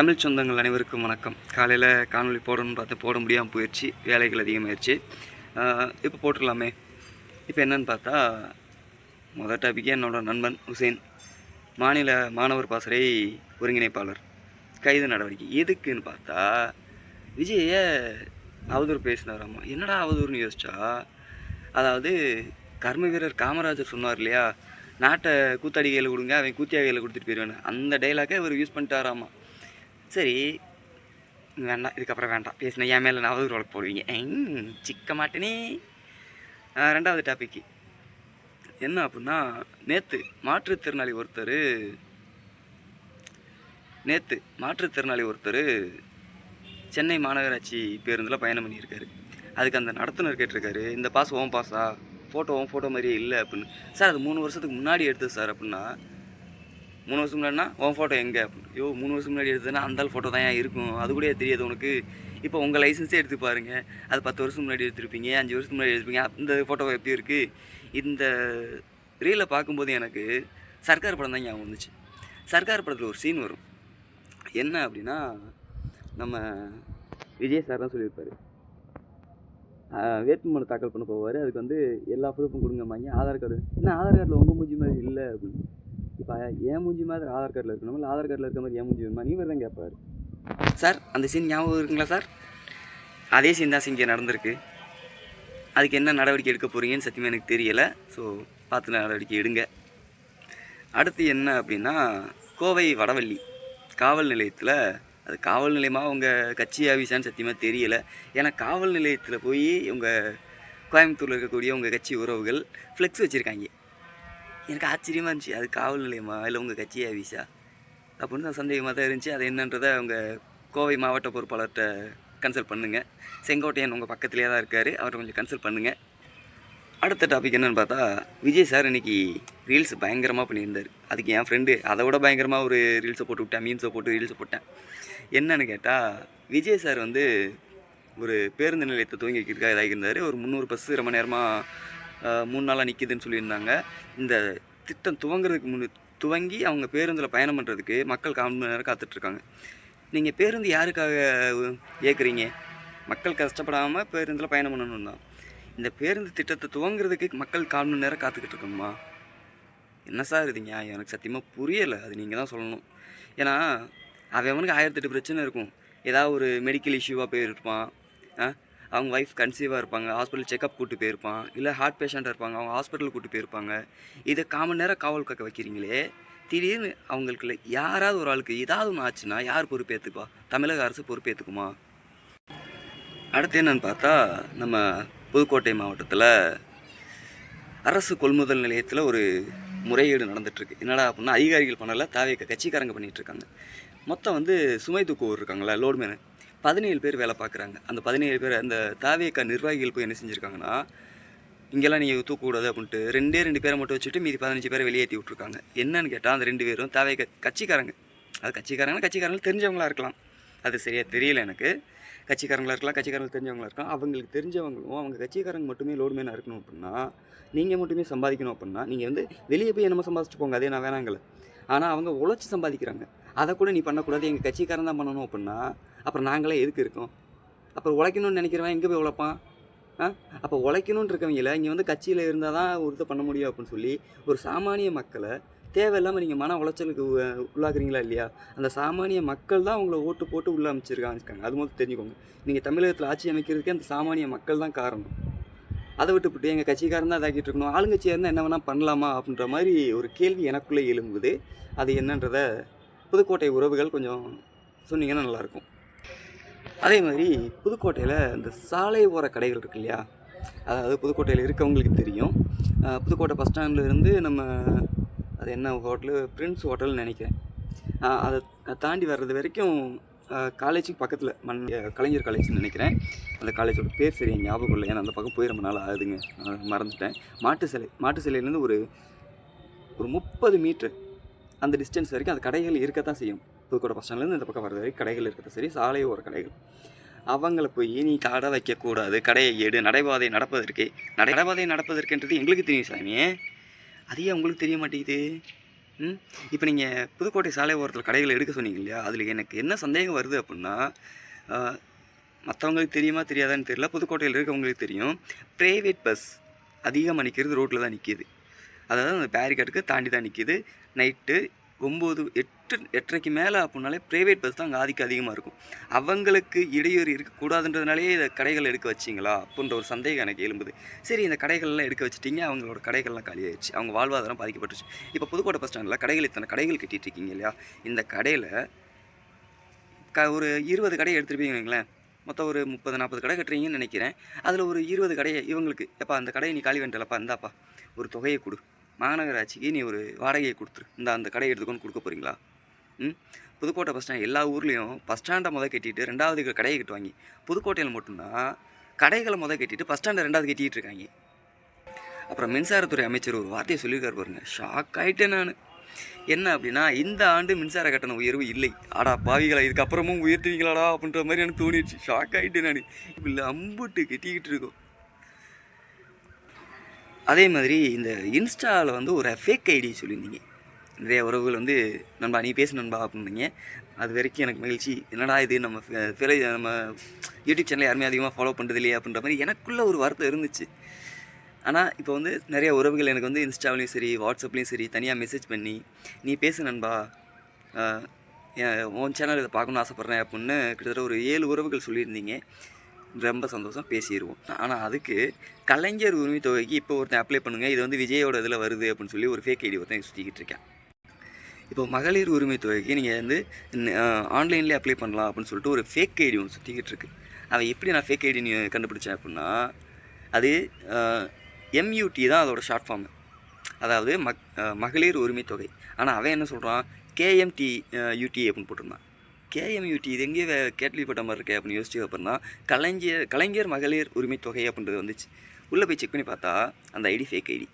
தமிழ் சொந்தங்கள் அனைவருக்கும் வணக்கம். காலையில் காணொலி போடணும்னு பார்த்து போட முடியாமல் போயிடுச்சு, வேலைகள் அதிகமாகிடுச்சு. இப்போ போட்டுடலாமே. இப்போ என்னன்னு பார்த்தா, முதல் டாபிக்கே என்னோடய நண்பன் உசேன், மாநில மாணவர் பாசறை ஒருங்கிணைப்பாளர் கைது நடவடிக்கை. எதுக்குன்னு பார்த்தா, விஜயை அவதூறு பேசினாராமா. என்னடா அவதூறுன்னு யோசிச்சா, அதாவது கர்ம வீரர் காமராஜர் சொன்னார் இல்லையா, நாட்டை கூத்தாடி கையில் கொடுங்க, அவன் கூத்தியா கையில் கொடுத்துட்டு போயிடுவேன்னு. அந்த டைலாக்கை இவர் யூஸ் பண்ணிட்டாராமா. சரி, வேண்டாம், இதுக்கப்புறம் வேண்டாம் பேசினா என் மேலே நான் அவதூறு வழக்கு போடுவீங்க, சிக்க மாட்டேனே. ரெண்டாவது டாபிக்கு என்ன அப்படின்னா, நேற்று மாற்றுத்திறனாளி ஒருத்தர் சென்னை மாநகராட்சி பேருந்தில் பயணம் பண்ணியிருக்காரு. அதுக்கு அந்த நடத்துனர் கேட்டிருக்காரு, இந்த பாஸ் ஓம் பாஸா, ஃபோட்டோ மாதிரியே இல்லை அப்படின்னு. சார் அது 3 வருஷத்துக்கு முன்னாடி எடுத்தது சார் அப்படின்னா. 3 வருஷம் முன்னாடினா உன் ஃபோட்டோ எங்கே அப்படின்னு. 3 வருஷம் முன்னாடி எடுத்ததுன்னா அந்த ஃபோட்டோ தான் ஏன் இருக்கும், அது கூட தெரியாது உனக்கு. இப்போ உங்கள் லைசன்ஸே எடுத்து பாருங்கள், அது 10 வருஷம் முன்னாடி எடுத்துருப்பீங்க, 5 வருஷத்துக்கு முன்னாடி எடுத்துருப்பீங்க. அந்த ஃபோட்டோ எப்படி இருக்குது? இந்த ரீலை பார்க்கும்போது எனக்கு சர்க்கார் படம் தான் ஞாபகம் வந்துச்சு. சர்க்கார் படத்தில் ஒரு சீன் வரும். என்ன அப்படின்னா, நம்ம விஜய் சார் தான் சொல்லியிருப்பார், வேட்புமனு தாக்கல் பண்ண போவார். அதுக்கு வந்து எல்லா ப்ரூஃபும் கொடுங்கம்மாங்க, ஆதார் கார்டு. என்ன ஆதார் கார்டில் உங்கள் மூஞ்சி மாதிரி இல்லை அப்படின்னு. இப்போ ஏன் மூஞ்சி மாதிரி ஆதார் கார்டில் இருக்கணும், இல்லை ஆதார் கார்டில் இருக்க மாதிரி ஏன் மூஞ்சி வேணுமா, நீ வேறு தான் கேட்பார். சார் அந்த சீன் ஞாபகம் இருக்குங்களா சார்? அதே சீன் தான் இங்கே நடந்திருக்கு. அதுக்கு என்ன நடவடிக்கை எடுக்க போகிறீங்கன்னு சத்தியமாக எனக்கு தெரியலை. ஸோ பார்த்து நடவடிக்கை எடுங்க. அடுத்து என்ன அப்படின்னா, கோவை வடவள்ளி காவல் நிலையத்தில், அது காவல் நிலையமாக உங்கள் கட்சி ஆஃபீஸான்னு சத்தியமாக தெரியலை. ஏன்னா காவல் நிலையத்தில் போய் உங்கள் கோயம்புத்தூரில் இருக்கக்கூடிய உங்கள் கட்சி உறவுகள் ஃப்ளெக்ஸ் வச்சுருக்காங்க. எனக்கு ஆச்சரியமாக இருந்துச்சு, அது காவல் நிலையமா இல்லை உங்கள் கட்சி ஆஃபீஸா அப்படின்னு தான் சந்தேகமாக தான் இருந்துச்சு. அது என்னன்றதை உங்கள் கோவை மாவட்ட பொறுப்பாளர்கிட்ட கன்சல்ட் பண்ணுங்கள். செங்கோட்டையன் உங்கள் பக்கத்துலேயே தான் இருக்கார், அவர்கிட்ட கொஞ்சம் கன்சல்ட் பண்ணுங்கள். அடுத்த டாபிக் என்னென்னு பார்த்தா, விஜய் சார் இன்றைக்கி ரீல்ஸ் பயங்கரமாக பண்ணியிருந்தார். அதுக்கு என் ஃப்ரெண்டு அதை விட பயங்கரமாக ஒரு ரீல்ஸை போட்டு விட்டேன், மீம்ஸை போட்டு ரீல்ஸை போட்டேன். என்னன்னு கேட்டால், விஜய் சார் வந்து ஒரு பேருந்து நிலையத்தை துவங்கி வைக்கிறதுக்காக இதாக இருந்தார். ஒரு 300 பஸ்ஸு ரொம்ப நேரமாக 3 நாளாக நிற்கிதுன்னு சொல்லியிருந்தாங்க. இந்த திட்டம் துவங்கி அவங்க பேருந்தில் பயணம் பண்ணுறதுக்கு மக்கள் 1/4 மணி நேரம் காத்துட்ருக்காங்க. நீங்கள் பேருந்து யாருக்காக இயக்குறீங்க? மக்கள் கஷ்டப்படாமல் பேருந்தில் பயணம் பண்ணணும் தான். இந்த பேருந்து திட்டத்தை துவங்குறதுக்கு மக்கள் 1/4 மணி நேரம் காத்துக்கிட்டு இருக்கணுமா? என்ன சார் இது நியாயம்? எனக்கு சத்தியமாக புரியலை. அது நீங்கள் தான் சொல்லணும். ஏன்னா அவனுக்கு 1008 பிரச்சனை இருக்கும். ஏதாவது ஒரு மெடிக்கல் இஷ்யூவாக போயிருப்பான், அவங்க ஒய்ஃப் கன்சீவாக இருப்பாங்க, ஹாஸ்பிட்டல் செக்கப் கூப்பிட்டு போயிருப்பான், இல்லை ஹார்ட் பேஷண்ட்டாக இருப்பாங்க, அவங்க ஹாஸ்பிட்டலுக்கு கூப்பிட்டு போயிருப்பாங்க. இதை 1/4 மணி நேரம் காவல் காக்க வைக்கிறீங்களே, திடீர்னு அவங்களுக்கு யாராவது ஒரு ஆளுக்கு ஏதாவது ஒன்று ஆச்சுன்னா யார் பொறுப்பேற்றுக்குவா? தமிழக அரசு பொறுப்பேற்றுக்குமா? அடுத்து என்னன்னு பார்த்தா, நம்ம புதுக்கோட்டை மாவட்டத்தில் அரசு கொள்முதல் நிலையத்தில் ஒரு முறைகேடு நடந்துகிட்ருக்கு. என்னடா அப்படின்னா, அதிகாரிகள் பண்ணலை, கட்சிக்காரங்க பண்ணிகிட்ருக்காங்க. மொத்தம் வந்து சுமை தூக்குவோர் இருக்காங்களா, லோட்மேனு 17 பேர் வேலை பார்க்குறாங்க. அந்த 17 பேர் அந்த தாவேக்கா நிர்வாகிகள் போய் என்ன செஞ்சுருக்காங்கன்னா, இங்கெல்லாம் நீங்கள் தூக்கக்கூடாது அப்படின்ட்டு 2 பேரை மட்டும் வச்சுட்டு மீதி 15 பேரை வெளியேற்றி விட்ருக்காங்க. என்னன்னு கேட்டால், அந்த 2 பேரும் தாவேக்கா கட்சிக்காரங்க. அது கட்சிக்காரங்க தெரிஞ்சவங்களா இருக்கலாம், அது சரியாக தெரியல எனக்கு. கட்சிக்காரங்களாக இருக்கலாம், கட்சிக்காரங்களுக்கு தெரிஞ்சவங்களா இருக்கலாம். அவங்களுக்கு தெரிஞ்சவங்களும் அவங்க கட்சிக்காரங்க மட்டுமே லோட்மேனாக இருக்கணும் அப்படின்னா, நீங்கள் மட்டுமே சம்பாதிக்கணும் அப்படின்னா, நீங்கள் வந்து வெளியே போய் என்னமோ சம்பாதிச்சுட்டு போங்க, அதே நான் வேணாங்கல்ல. ஆனால் அவங்க உழைச்சி சம்பாதிக்கிறாங்க, அதை கூட நீ பண்ணக்கூடாது, எங்கள் கட்சிக்காரன் தான் பண்ணணும் அப்படின்னா, அப்புறம் நாங்களே எதுக்கு இருக்கோம்? அப்புறம் உழைக்கணும்னு நினைக்கிறவன் எங்கே போய் உழைப்பான்? அப்போ உழைக்கணும்னு இருக்கவங்கள இங்கே வந்து கட்சியில் இருந்தால் தான் ஒரு பண்ண முடியும் அப்படின்னு சொல்லி ஒரு சாமானிய மக்களை தேவையில்லாமல் நீங்கள் மன உளைச்சலுக்கு உள்ளாக்குறீங்களா இல்லையா? அந்த சாமானிய மக்கள் தான் அவங்கள ஓட்டு போட்டு உள்ளே அமைச்சிருக்காங்க. அது மட்டும் தெரிஞ்சுக்கோங்க. நீங்கள் தமிழகத்தில் ஆட்சி அமைக்கிறதுக்கே அந்த சாமானிய மக்கள் தான் காரணம். அதை விட்டுவிட்டு எங்கள் கட்சிக்காரன் தான் இதாக்கிட்டு இருக்கணும், ஆளுங்கட்சியாக இருந்தால் என்ன வேணால் பண்ணலாமா அப்படின்ற மாதிரி ஒரு கேள்வி எனக்குள்ளே எழும்புது. அது என்னன்றதை புதுக்கோட்டை உறவுகள் கொஞ்சம் சொன்னீங்கன்னா நல்லாயிருக்கும். அதே மாதிரி புதுக்கோட்டையில் இந்த சாலை ஓர கடைகள் இருக்கு இல்லையா, அதாவது புதுக்கோட்டையில் இருக்கவங்களுக்கு தெரியும். புதுக்கோட்டை பஸ் ஸ்டாண்டில் இருந்து நம்ம அது என்ன ஹோட்டலு, பிரின்ஸ் ஹோட்டல்னு நினைக்கிறேன், அதை தாண்டி வர்றது வரைக்கும் காலேஜுக்கு பக்கத்தில் கலைஞர் காலேஜ்னு நினைக்கிறேன். அந்த காலேஜோட பேர் சரி ஞாபகம் இல்லை, ஏன்னா அந்த பக்கம் போய் ரொம்ப நாள் ஆகுதுங்க, மறந்துட்டேன். மாட்டு சிலையிலேருந்து ஒரு 30 மீட்டர் அந்த டிஸ்டன்ஸ் வரைக்கும் அந்த கடைகள் இருக்கத்தான் செய்யும். புதுக்கோட்டை பஸ் ஸ்டாண்ட்லேருந்து இந்த பக்கம் வர்றது வரைக்கும் கடைகள் இருக்கத்தான் சரி, சாலை ஒரு கடைகள். அவங்கள போய் நீ கடை வைக்கக்கூடாது, கடையை எடு, நடைபாதை நடப்பதற்கென்றது எங்களுக்கு தெரியும் சாமி, அதையே உங்களுக்கு தெரிய மாட்டேங்குது. இப்போ நீங்கள் புதுக்கோட்டை சாலை ஓரத்தில் கடைகள் எடுக்க சொன்னீங்க இல்லையா, அதில் எனக்கு என்ன சந்தேகம் வருது அப்படின்னா, மற்றவங்களுக்கு தெரியுமா தெரியாதான்னு தெரியல, புதுக்கோட்டையில் இருக்கவங்களுக்கு தெரியும். ப்ரைவேட் பஸ் அதிகமாக நிற்கிறது ரோட்டில் தான் நிற்கிது. அதாவது அந்த பேரிகார்டுக்கு தாண்டி தான் நிற்கிது. நைட்டு 9, 8, 8:30க்கு மேலே அப்படின்னாலே ப்ரைவேட் பஸ் தான் அங்கே ஆதிக்கம் அதிகமாக இருக்கும். அவங்களுக்கு இடையூறு இருக்கக்கூடாதுன்றதுனாலே இதை கடைகள் எடுக்க வச்சிங்களா அப்படின்ற ஒரு சந்தேகம் எனக்கு எழும்புது. சரி, இந்த கடைகள்லாம் எடுக்க வச்சுட்டிங்க, அவங்களோட கடைகள்லாம் காலியாகிடுச்சு, அவங்க வாழ்வாதாரம் பாதிக்கப்பட்டுச்சு. இப்போ புதுக்கோட்டை பஸ் ஸ்டாண்டில் கடைகள் இத்தனை கடைகள் கட்டிகிட்டு இருக்கீங்க இல்லையா, இந்த கடையில் ஒரு 20 கடையை எடுத்துருப்பீங்க வைங்களேன், மொத்தம் ஒரு 30, 40 கடை கட்டுறீங்கன்னு நினைக்கிறேன். அதில் ஒரு 20 கடையை இவங்களுக்கு, எப்பா அந்த கடையை நீ காலி பண்ணிட்டலப்பா, இந்தாப்பா ஒரு தொகையை கொடு, மாநகராட்சிக்கு நீ ஒரு வாடகையை கொடுத்துரு, அந்த கடையை எடுத்துக்கொண்டு கொடுக்க போகிறீங்களா? புதுக்கோட்டை பஸ் ஸ்டாண்ட் எல்லா ஊர்லேயும் பஸ் ஸ்டாண்டை கட்டிட்டு 2வது கடையை கட்டுவாங்க. புதுக்கோட்டையில் மட்டும்தான் கடைகளை கட்டிட்டு பஸ் ஸ்டாண்டை 2வது கட்டிகிட்டு இருக்காங்க. அப்புறம் மின்சாரத்துறை அமைச்சர் ஒரு வார்த்தையை சொல்லியிருக்காரு பாருங்க, ஷாக் ஆகிட்டேன் நான். என்ன அப்படின்னா, இந்த ஆண்டு மின்சார கட்டண உயர்வு இல்லை. ஆடா பாவிகளா, இதுக்கப்புறமும் உயர்த்துவீங்களாடா அப்படின்ற மாதிரி எனக்கு தோணிடுச்சு. ஷாக் ஆகிட்டேன் நான். இல்லை அம்புட்டு கட்டிக்கிட்டு இருக்கோம். அதே மாதிரி இந்த இன்ஸ்டாவில் ஒரு ஃபேக் ஐடி சொல்லியிருந்தீங்க. நிறைய உறவுகள் நண்பா நீ பேசு நண்பா அப்படின்னீங்க. அது வரைக்கும் எனக்கு மகிழ்ச்சி. என்னடா இது, நம்ம யூடியூப் சேனலை யாருமே அதிகமாக ஃபாலோ பண்ணுறது இல்லையா அப்படின்ற மாதிரி எனக்குள்ளே ஒரு வார்த்தை இருந்துச்சு. ஆனால் இப்போ நிறைய உறவுகள் எனக்கு இன்ஸ்டாவிலையும் சரி, வாட்ஸ்அப்லேயும் சரி தனியாக மெசேஜ் பண்ணி, நீ பேசு நண்பா, உன் சேனல் இதை பார்க்கணுன்னு ஆசைப்பட்றேன் அப்படின்னு கிட்டத்தட்ட ஒரு 7 உறவுகள் சொல்லியிருந்தீங்க. ரொம்ப சந்தோஷம், பேசிடுவோம். ஆனால் அதுக்கு கலைஞர் உரிமை தொகைக்கு இப்போ ஒருத்தன் அப்ளை பண்ணுங்கள், இது விஜயோட இதில் வருது அப்படின்னு சொல்லி ஒரு ஃபேக் ஐடி ஒருத்தன் சுற்றிக்கிட்டு இருக்கேன். இப்போ மகளிர் உரிமை தொகைக்கு நீங்கள் ஆன்லைன்லேயே அப்ளை பண்ணலாம் அப்படின்னு சொல்லிட்டு ஒரு ஃபேக் ஐடி ஒன்று சுற்றிக்கிட்டு இருக்கு. அவன் எப்படி நான் ஃபேக் ஐடி கண்டுபிடிச்சேன் அப்படின்னா, அது MUT தான் அதோட ஷார்ட் ஃபார்மு, அதாவது மகளிர் உரிமை தொகை. ஆனால் அவன் என்ன சொல்கிறான், KMTUT அப்படின்னு போட்டிருந்தான். KMUT இது எங்கேயே கேள்விப்பட்ட மாதிரி இருக்கே அப்படின்னு யோசிச்சு அப்படின்னா, கலைஞர் மகளிர் உரிமை தொகை அப்படின்றது வந்துச்சு. உள்ளே போய் செக் பண்ணி பார்த்தா அந்த ஐடி ஃபேக் ஐடி.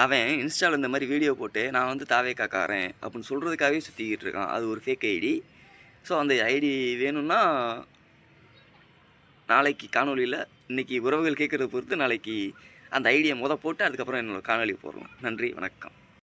அவன் இன்ஸ்டாவில் இந்த மாதிரி வீடியோ போட்டு நான் தாவேக்காக்காரன் அப்படின்னு சொல்கிறதுக்காகவே சுற்றிக்கிட்டு இருக்கான். அது ஒரு ஃபேக் ஐடி. ஸோ அந்த ஐடி வேணும்னா நாளைக்கு காணொலியில், இன்றைக்கி உறவுகள் கேட்குறத பொறுத்து நாளைக்கு அந்த ஐடியை போட்டு அதுக்கப்புறம் என்னோடய காணொலி போடலாம். நன்றி, வணக்கம்.